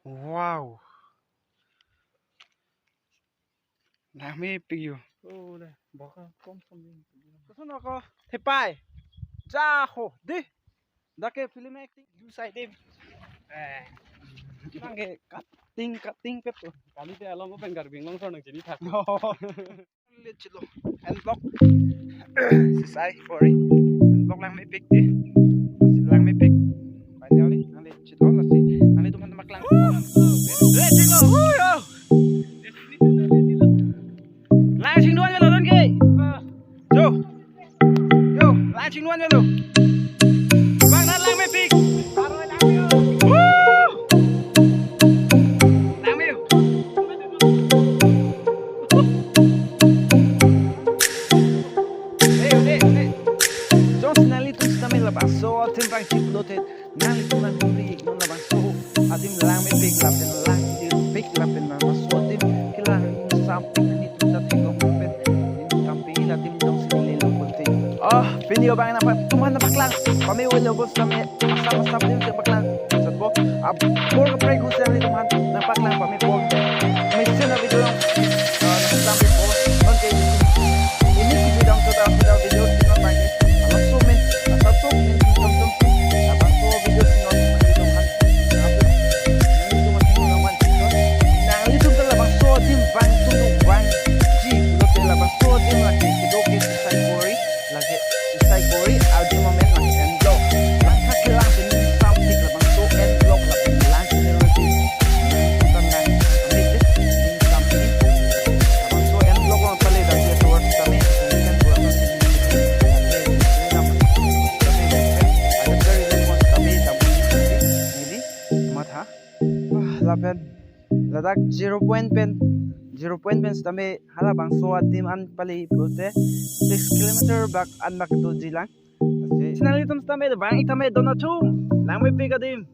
Wow. Dami pigyo. Oh, udah. Baka kom din. Kasun ako. Tepay. Jaho. Di. Dake film acting. You side him. Nangge cutting kat tuh. Kali te alam mo pengar binglong so nang jadi tak. Lihat cilo. Handlock. Sisai. Sorry. Handlock lang may pick di. Masih lang may pick. Finally. Nali cilo. Nali teman-teman lang. Lihat cilo. Yo. Langsing duan lo don ke. Yo. Yo. Langsing duan lo. Bang lang may pick. So timbang tiplotet nang tunan huri non labang so adim lang may big lapin lang big lapin na so adim kilang samping ni tuta tingong pet in camping adim dong sinililong kunti video bang na tuman na baklang kami ulo bos kami sama-sama din sa baklang sad bo por ka pre gusto ni tuman na baklang kami po may sina video na sampai po okay ini video dong sa video sinon bang sumin satu ladak 0.pen tame halabang so adim an pali pute 6 kilometer back an makto jilang sinali tame bang itame donatum lang may pigadim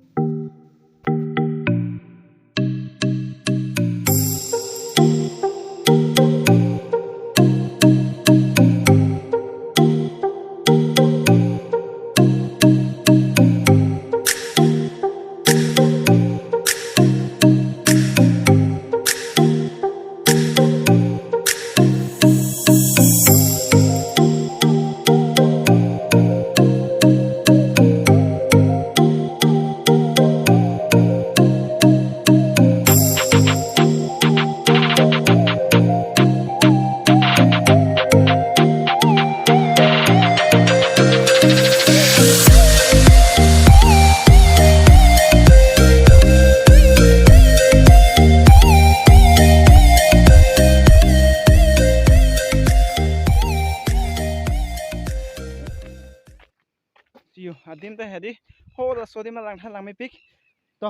adim te hedi hoda sodi ma lang may pick to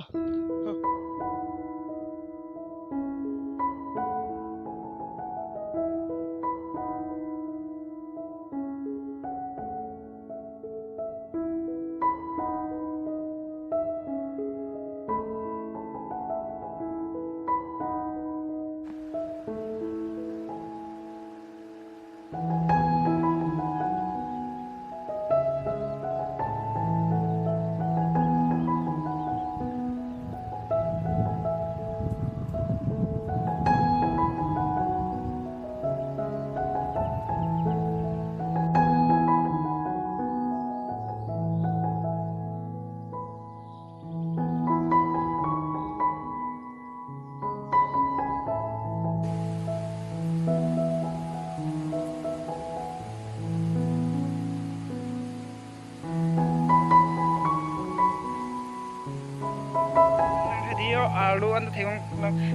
alu an theng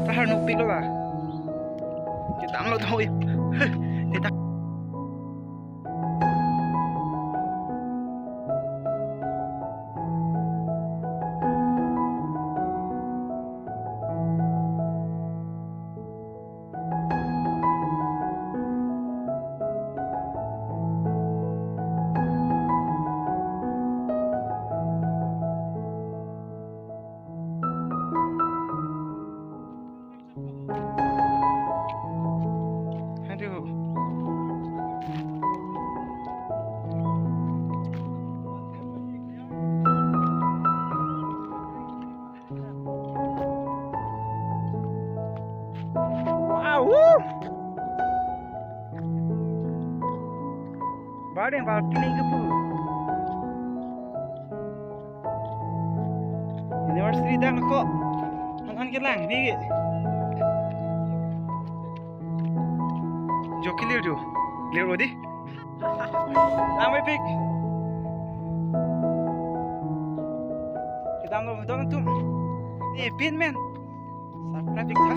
ta har nuk pilo la kita am lo thôi aduh den ba kini ke pu university dang ko an ke lang bi jo clear jo clear odi lang mai pik kita no dong tum ni pin men sa traffic tha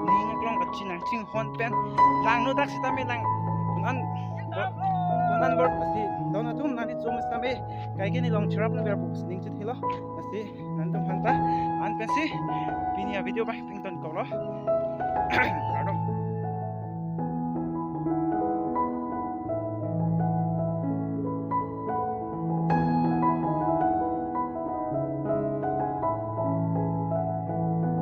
ni nglong ka chinang ching hon pen lang no dak sita me lang an bor asi don atum nani chom stame kai ke ni long chrap na ber box ning chit hilo asi nan tum hanta an pensi pinia video ba ping ton ko lo